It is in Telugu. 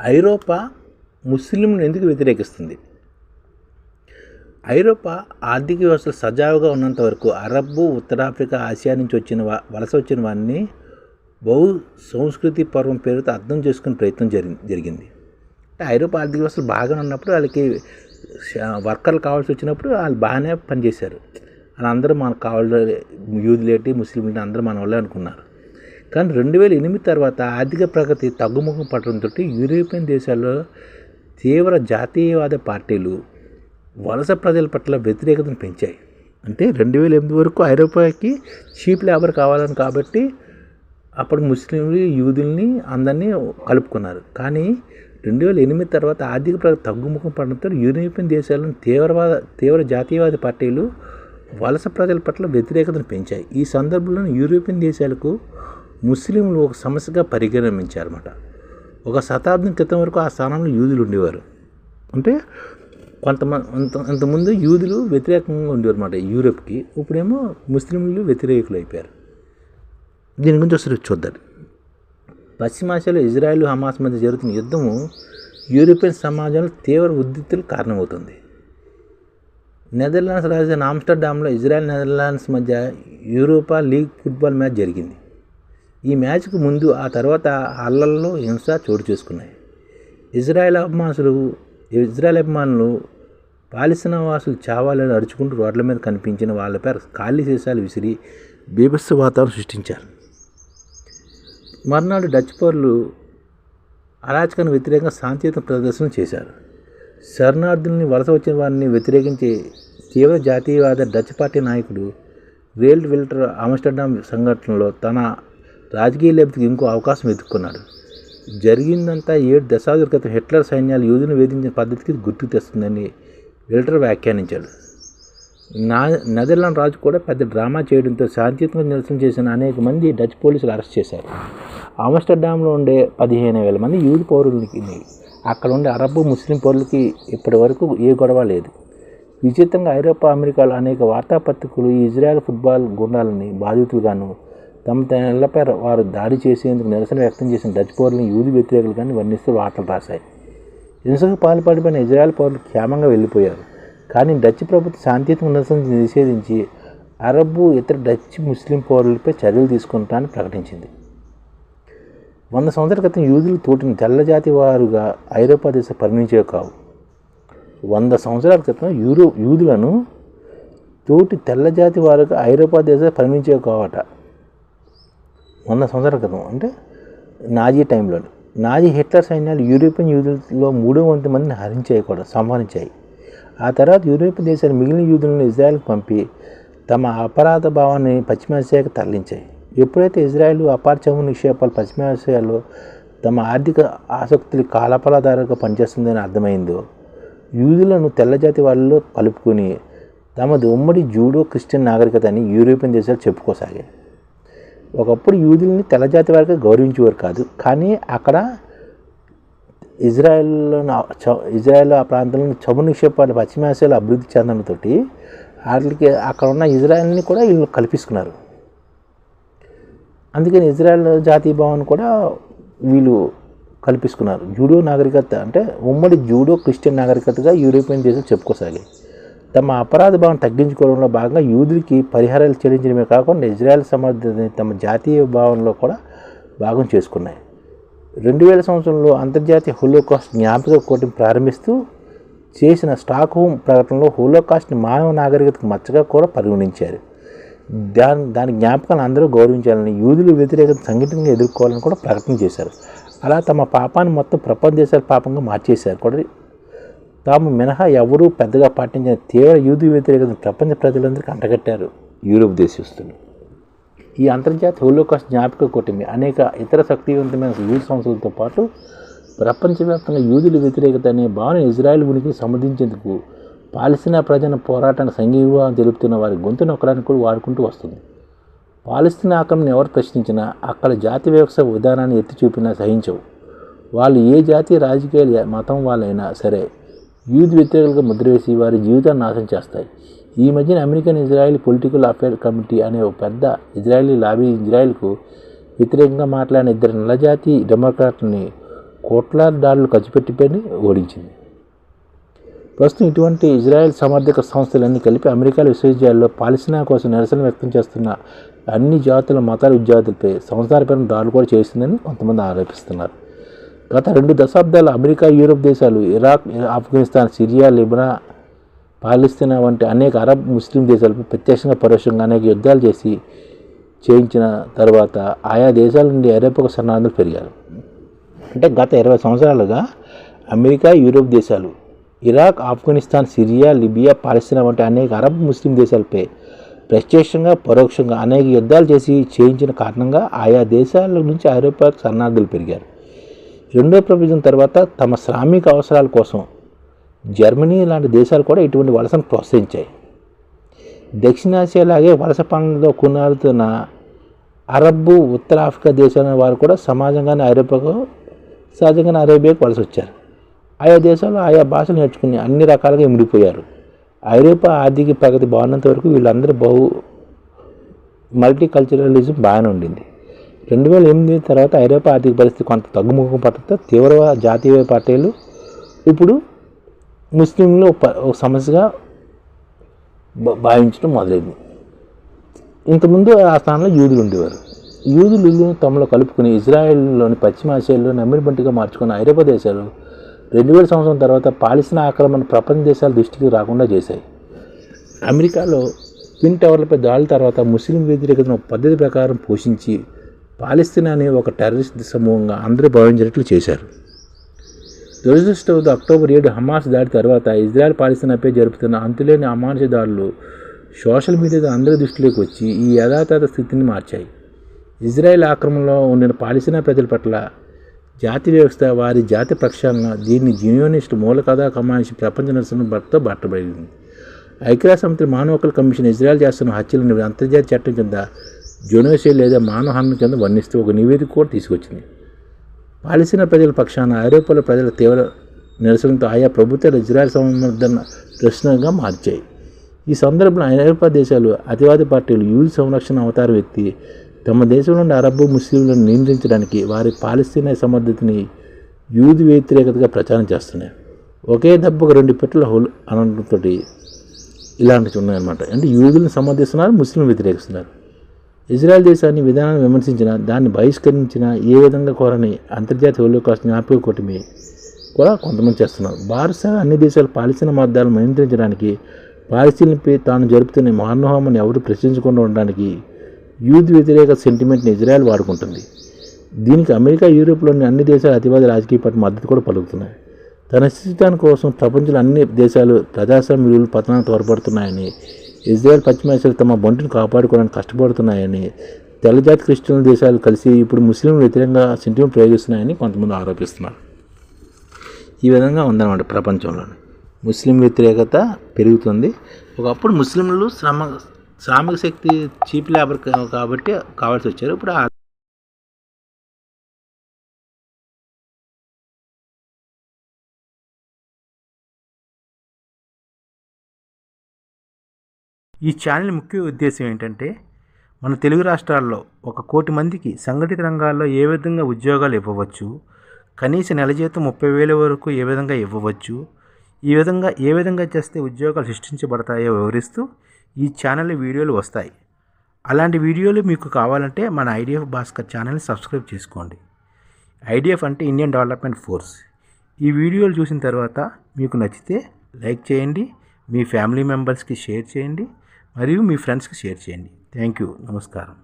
ఐరోపా ముస్లింలను ఎందుకు వ్యతిరేకిస్తుంది? ఐరోపా ఆర్థిక వ్యవస్థలు సజావుగా ఉన్నంత వరకు అరబ్బు, ఉత్తరాఫ్రికా, ఆసియా నుంచి వలస వచ్చిన వారిని బహు సంస్కృతి పర్వం పేరుతో అర్థం చేసుకునే ప్రయత్నం జరిగింది. అంటే ఐరోపా ఆర్థిక వ్యవస్థలు బాగా ఉన్నప్పుడు వాళ్ళకి వర్కర్లు కావాల్సి వచ్చినప్పుడు వాళ్ళు బాగానే పనిచేశారు. వాళ్ళందరూ మనకు కావాలి, యూదులేటి ముస్లింలు అందరూ మన వాళ్ళే అనుకున్నారు. కానీ 2008 తర్వాత ఆర్థిక ప్రగతి తగ్గుముఖం పట్టడంతో యూరోపియన్ దేశాల్లో తీవ్ర జాతీయవాద పార్టీలు వలస ప్రజల పట్ల వ్యతిరేకతను పెంచాయి. అంటే 2008 వరకు ఐరోపాకి చీప్ లేబర్ కావాలని కాబట్టి అప్పుడు ముస్లింలు, యూదుల్ని అందరినీ కలుపుకున్నారు. కానీ 2008 తర్వాత ఆర్థిక ప్రగతి తగ్గుముఖం పడడంతో యూరోపియన్ దేశాలను తీవ్ర జాతీయవాద పార్టీలు వలస ప్రజల పట్ల వ్యతిరేకతను పెంచాయి. ఈ సందర్భంలో యూరోపియన్ దేశాలకు ముస్లింలు ఒక సమస్యగా పరిగణించారన్నమాట. ఒక శతాబ్దం క్రితం వరకు ఆ స్థానంలో యూదులు ఉండేవారు. అంటే అంతకుముందు యూదులు వ్యతిరేకంగా ఉండేవారు అన్నమాట యూరోప్కి. ఇప్పుడేమో ముస్లింలు వ్యతిరేకులు అయిపోయారు. దీని గురించి ఒకసారి చూద్దాం. పశ్చిమాసియాలో ఇజ్రాయెల్, హమాస్ మధ్య జరుగుతున్న యుద్ధము యూరోపియన్ సమాజంలో తీవ్ర ఉద్రిక్తలకు కారణమవుతుంది. నెదర్లాండ్స్ రాజధాని ఆమ్స్టర్డామ్లో ఇజ్రాయెల్, నెదర్లాండ్స్ మధ్య యూరోపా లీగ్ ఫుట్బాల్ మ్యాచ్ జరిగింది. ఈ మ్యాచ్కు ముందు, ఆ తర్వాత అల్లల్లో హింస చోటు చేసుకున్నాయి. ఇజ్రాయెల్ అభిమానులు పాలస్తీనా వాసులు చావాలని అరుచుకుంటూ రోడ్ల మీద కనిపించిన వాళ్ళపై ఖాళీ సీసాలు విసిరి బీభత్స వాతావరణం సృష్టించారు. మర్నాడు డచ్ పౌరులు అరాచకానికి వ్యతిరేకంగా శాంతియుత ప్రదర్శన చేశారు. శరణార్థుల్ని, వలస వచ్చిన వారిని వ్యతిరేకించే తీవ్ర జాతీయవాద డచ్ పార్టీ నాయకుడు వేల్ట్ విల్టర్ ఆమ్స్టర్డామ్ సంఘటనలో తన రాజకీయ లబ్ధికి ఇంకో అవకాశం వెతుక్కున్నాడు. జరిగిందంతా 7 దశాబ్దాల క్రితం హిట్లర్ సైన్యాలు యూదులను వేధించిన పద్ధతికి గుర్తుకు తెస్తుందని విల్టర్ వ్యాఖ్యానించాడు. నెదర్లాండ్ రాజు కూడా పెద్ద డ్రామా చేయడంతో శాంతియుతంగా నిరసన చేసిన అనేక మంది డచ్ పోలీసులు అరెస్ట్ చేశారు. ఆమ్స్టర్డామ్లో ఉండే 15,000 మంది యూదు పౌరులకి, అక్కడ ఉండే అరబ్బు, ముస్లిం పౌరులకి ఇప్పటి వరకు ఏ గొడవ లేదు. విచిత్రంగా ఐరోపా, అమెరికాలో అనేక వార్తాపత్రికలు ఈ ఇజ్రాయెల్ ఫుట్బాల్ గుండాలని బాధితులుగాను, తమ ఇళ్లపై వారు దాడి చేసేందుకు నిరసన వ్యక్తం చేసిన డచ్ పౌరులను యూదు వ్యతిరేకులుగాను వర్ణిస్తూ వార్తలు రాశాయి. హింసకు పాల్పడిపోయిన ఇజ్రాయెల్ పౌరులు క్షేమంగా వెళ్ళిపోయారు. కానీ డచ్ ప్రభుత్వం శాంతియుత నిరసన నిషేధించి అరబ్బు, ఇతర డచ్, ముస్లిం పౌరులపై చర్యలు తీసుకుంటానని ప్రకటించింది. 100 సంవత్సరాల క్రితం యూదులు తోటిన తెల్లజాతి వారుగా ఐరోపా దేశం పరిగణించేవి కావు. 100 సంవత్సరాల క్రితం యూదులను తోటి తెల్లజాతి వారుగా ఐరోపా దేశాలు పరిగణించేవి కావట. 100 సంవత్సరాల క్రితం అంటే నాజీ టైంలోని. నాజీ హిట్లర్ సైన్యాలు యూరోపియన్ యూదులలో 3/4 మందిని హరించాయి, కూడా సంహరించాయి. ఆ తర్వాత యూరోపియన్ దేశాలు మిగిలిన యూదులను ఇజ్రాయెల్కి పంపి తమ అపరాధ భావాన్ని పశ్చిమాసియాకి తరలించాయి. ఎప్పుడైతే ఇజ్రాయెల్ అపారచము నిక్షేపాలు పశ్చిమాసియాలో తమ ఆర్థిక ఆసక్తులు కాలపలాధారంగా పనిచేస్తుందని అర్థమైందో, యూదులను తెల్లజాతి వాళ్ళలో కలుపుకొని తమది ఉమ్మడి జూడో క్రిస్టియన్ నాగరికత అని యూరోపియన్ దేశాలు చెప్పుకోసాగాయి. ఒకప్పుడు యూదుల్ని తెల్లజాతి వారిగా గౌరవించేవారు కాదు. కానీ అక్కడ ఇజ్రాయెల్ ఆ ప్రాంతంలో చమురు నిక్షేపాలు పశ్చిమాసియాలో అభివృద్ధి చెందడంతో వాటికి అక్కడ ఉన్న ఇజ్రాయెల్ని కూడా వీళ్ళు కల్పించుకున్నారు. అందుకని ఇజ్రాయెల్ జాతీయ భావాన్ని కూడా వీళ్ళు కల్పించుకున్నారు. జూడో నాగరికత అంటే ఉమ్మడి జూడో క్రిస్టియన్ నాగరికతగా యూరోపియన్ దేశాలు చెప్పుకోసాగాయి. తమ అపరాధ భావం తగ్గించుకోవడంలో భాగంగా యూదులకి పరిహారాలు చెల్లించడమే కాకుండా ఇజ్రాయెల్ సమర్థతని తమ జాతీయ భావంలో కూడా భాగం చేసుకున్నాయి. 2000 సంవత్సరంలో అంతర్జాతీయ హోలోకాస్ట్ జ్ఞాపక కోటిని ప్రారంభిస్తూ చేసిన స్టాక్హోమ్ ప్రకటనలో హోలోకాస్ట్ని మానవ నాగరికతకు మచ్చగా కూడా పరిగణించారు. దాని జ్ఞాపకాలను అందరూ గౌరవించాలని, యూదుల వ్యతిరేకత సంఘటనగా ఎదుర్కోవాలని కూడా ప్రకటన చేశారు. అలా తమ పాపాన్ని మొత్తం ప్రపంచ దేశాల పాపంగా మార్చేశారు కూడా. తాము మినహా ఎవరూ పెద్దగా పాటించిన తీవ్ర యూదు వ్యతిరేకతను ప్రపంచ ప్రజలందరికీ అంటగట్టారు యూరోప్ దేశస్తులు. ఈ అంతర్జాతీయ హోలోకాస్ట్ జ్ఞాపక కూటమి అనేక ఇతర శక్తివంతమైన యూదు సంస్థలతో పాటు ప్రపంచవ్యాప్తంగా యూదుల వ్యతిరేకత అనే భావన ఇజ్రాయెల్ ఉనికిని సమర్థించేందుకు పాలస్తీనా ప్రజల పోరాటానికి సంఘీభావం తెలుపుతున్న వారి గొంతు నొక్కడానికి కూడా వాడుకుంటూ వస్తుంది. పాలస్తీనా ఆక్రమణ ఎవరు ప్రశ్నించినా, అక్కడ జాతి వ్యవస్థ విధానాన్ని ఎత్తి చూపినా సహించవు. వాళ్ళు ఏ జాతీయ రాజకీయ మతం వాళ్ళైనా సరే యూదు వ్యతిరేకులుగా ముద్రవేసి వారి జీవితాన్ని నాశనం చేస్తాయి. ఈ మధ్యన American Israel political affair committee అనే ఒక పెద్ద ఇజ్రాయెలీ లాబీ ఇజ్రాయెల్కు వ్యతిరేకంగా మాట్లాడిన 2 నల్లజాతి డెమోక్రాట్లని కోట్లాది డాలర్లు ఖర్చు పెట్టి ఓడించింది. ప్రస్తుతం ఇటువంటి ఇజ్రాయెల్ సమర్థక సంస్థలన్నీ కలిపి అమెరికా విశ్వవిద్యాలయాల్లో పాలస్తీనా కోసం నిరసన వ్యక్తం చేస్తున్న అన్ని జాతుల మతాల విద్యార్థులపై సంస్థాపరమైన దాడులు కూడా చేస్తుందని కొంతమంది ఆరోపిస్తున్నారు. గత 2 దశాబ్దాలు అమెరికా, యూరోప్ దేశాలు ఇరాక్, ఆఫ్ఘనిస్తాన్, సిరియా, లెబనాన్, పాలస్తీనా వంటి అనేక అరబ్, ముస్లిం దేశాలపై ప్రత్యక్షంగా, పరోక్షంగా అనేక యుద్ధాలు చేయించిన తర్వాత ఆయా దేశాల నుండి ఐరోపాకు శరణార్థులు పెరిగారు. అంటే గత 20 సంవత్సరాలుగా అమెరికా, యూరోప్ దేశాలు ఇరాక్, ఆఫ్ఘనిస్తాన్, సిరియా, లిబియా, పాలస్తీనా వంటి అనేక అరబ్, ముస్లిం దేశాలపై ప్రత్యక్షంగా, పరోక్షంగా అనేక యుద్ధాలు చేయించిన కారణంగా ఆయా దేశాల నుంచి ఐరోపాకు శరణార్థులు పెరిగారు. రెండో ప్రపంచం తర్వాత తమ శ్రామిక అవసరాల కోసం జర్మనీ లాంటి దేశాలు కూడా ఇటువంటి వలసను ప్రోత్సహించాయి. దక్షిణాసియాలాగే వలస పనులతో కొనాడుతున్న అరబ్బు, ఉత్తర ఆఫ్రికా దేశాల వారు కూడా సహజంగానే అరేబియాకు వలస వచ్చారు. ఆయా దేశాలు ఆయా భాషలు నేర్చుకుని అన్ని రకాలుగా ఇమిడిపోయారు. ఐరోపా ఆర్థిక ప్రగతి బాగున్నంత వరకు వీళ్ళందరూ మల్టీకల్చరలిజం బాగానే ఉండింది. 2008 తర్వాత ఐరోపా ఆర్థిక పరిస్థితి కొంత తగ్గుముఖం పట్టడంతో తీవ్ర జాతీయ పార్టీలు ఇప్పుడు ముస్లింలు ఒక సమస్యగా భావించడం మొదలైంది. ఇంతకుముందు ఆ స్థానంలో యూదులు ఉండేవారు. యూదులు తమలో కలుపుకుని ఇజ్రాయెల్లోని పశ్చిమాసియాలో నెమ్మదిబంటిగా మార్చుకున్న ఐరోపా దేశాలు 2000 సంవత్సరం తర్వాత పాలస్తీనా ఆక్రమణ ప్రపంచ దేశాల దృష్టికి రాకుండా చేశాయి. అమెరికాలో ట్విన్ టవర్లపై దాడుల తర్వాత ముస్లిం వ్యతిరేకతను పద్ధతి ప్రకారం పోషించి పాలస్తీనాని ఒక టెర్రరిస్ట్ సమూహంగా అందరూ భావించినట్లు చేశారు. దురదృష్టవశాత్తు అక్టోబర్ 7 హమాస్ దాడి తర్వాత ఇజ్రాయెల్ పాలస్తీనాపై జరుపుతున్న అంతులేని అమానుష దాడులు సోషల్ మీడియాలో అందరి దృష్టిలోకి వచ్చి ఈ యథాతథ స్థితిని మార్చాయి. ఇజ్రాయెల్ ఆక్రమణలో ఉండిన పాలస్తీనా ప్రజల పట్ల జాతి వ్యవస్థ, వారి జాతి ప్రక్షాళన, దీన్ని జియోనిస్ట్ మూల కథా కమాంచి ప్రపంచ నిరసన బట్టబడింది. ఐక్యరాజ్యసమితి మానవ హక్కుల కమిషన్ ఇజ్రాయెల్ చేస్తున్న హత్యలను అంతర్జాతీయ చట్టం కింద జెనోసైడ్ లేదా మానవహాని కింద వర్ణిస్తూ ఒక నివేదిక కూడా తీసుకొచ్చింది. పాలస్తీనా ప్రజల పక్షాన ఐరోపాలో ప్రజల తీవ్ర నిరసనతో ఆయా ప్రభుత్వాలు ఇజ్రాయెల్ సంవర్ధన ప్రశ్నగా మార్చాయి. ఈ సందర్భంలో ఐరోపా దేశాలు, అతివాది పార్టీలు యూదు సంరక్షణ అవతారం ఎత్తి తమ దేశం నుండి అరబ్, ముస్లింలను నియంత్రించడానికి వారి పాలస్తీనా సమర్థతని యూదు వ్యతిరేకతగా ప్రచారం చేస్తున్నాయి. ఒకే దెబ్బకు 2 పెట్టెల హోల్ అనడంతో ఇలాంటివి ఉన్నాయన్నమాట. అంటే యూదులను సమర్థిస్తున్నారు, ముస్లింలు వ్యతిరేకిస్తున్నారు. ఇజ్రాయెల్ దేశాన్ని విధానాన్ని విమర్శించిన, దాన్ని బహిష్కరించిన, ఏ విధంగా కోరని అంతర్జాతీయ హోలోకాస్ట్ జ్ఞాపక కూటమి కూడా కొంతమంది చేస్తున్నారు. భారత అన్ని దేశాలు పాలస్తీనా మద్దాలను నియంత్రించడానికి, పాలస్తీనాపై తాను జరుపుతున్న మానవహాన్ని ఎవరు ప్రశ్నించకుండా ఉండడానికి యూదు వ్యతిరేక సెంటిమెంట్ని ఇజ్రాయెల్ వాడుకుంటుంది. దీనికి అమెరికా, యూరోప్లోని అన్ని దేశాలు అతివాద రాజకీయ పార్టీ మద్దతు కూడా పలుకుతున్నాయి. తన అస్తిత్వానికి కోసం ప్రపంచంలో అన్ని దేశాలు ప్రజాస్వామ్య విలువలు పతనానికి తోడ్పడుతున్నాయని, ఇజ్రాయెల్ పశ్చిమాసియాలు తమ బంటును కాపాడుకోవడానికి కష్టపడుతున్నాయని, తెల్లజాతి క్రిస్టియన్ దేశాలు కలిసి ఇప్పుడు ముస్లింలు వ్యతిరేకంగా సెంటిమెంట్ ప్రయోగిస్తున్నాయని కొంతమంది ఆరోపిస్తున్నారు. ఈ విధంగా ఉందన్నమాట ప్రపంచంలో ముస్లిం వ్యతిరేకత పెరుగుతుంది. ఒకప్పుడు ముస్లింలు శ్రామిక శక్తి చీప్ లేబర్ కాబట్టి కావాల్సి వచ్చారు. ఇప్పుడు ఈ ఛానల్ ముఖ్య ఉద్దేశం ఏంటంటే, మన తెలుగు రాష్ట్రాల్లో 1 కోటి మందికి సంఘటిత రంగాల్లో ఏ విధంగా ఉద్యోగాలు ఇవ్వవచ్చు, కనీస నెల జీతం 30,000 వరకు ఏ విధంగా ఇవ్వవచ్చు, ఏ విధంగా చేస్తే ఉద్యోగాలు సృష్టించబడతాయో వివరిస్తూ ఈ ఛానల్ వీడియోలు వస్తాయి. అలాంటి వీడియోలు మీకు కావాలంటే మన ఐడిఎఫ్ భాస్కర్ ఛానల్ని సబ్స్క్రైబ్ చేసుకోండి. ఐడిఎఫ్ అంటే ఇండియన్ డెవలప్మెంట్ ఫోర్స్. ఈ వీడియోలు చూసిన తర్వాత మీకు నచ్చితే లైక్ చేయండి, మీ ఫ్యామిలీ మెంబర్స్కి షేర్ చేయండి, మరియు మీ ఫ్రెండ్స్కి షేర్ చేయండి. Thank you. నమస్కారం.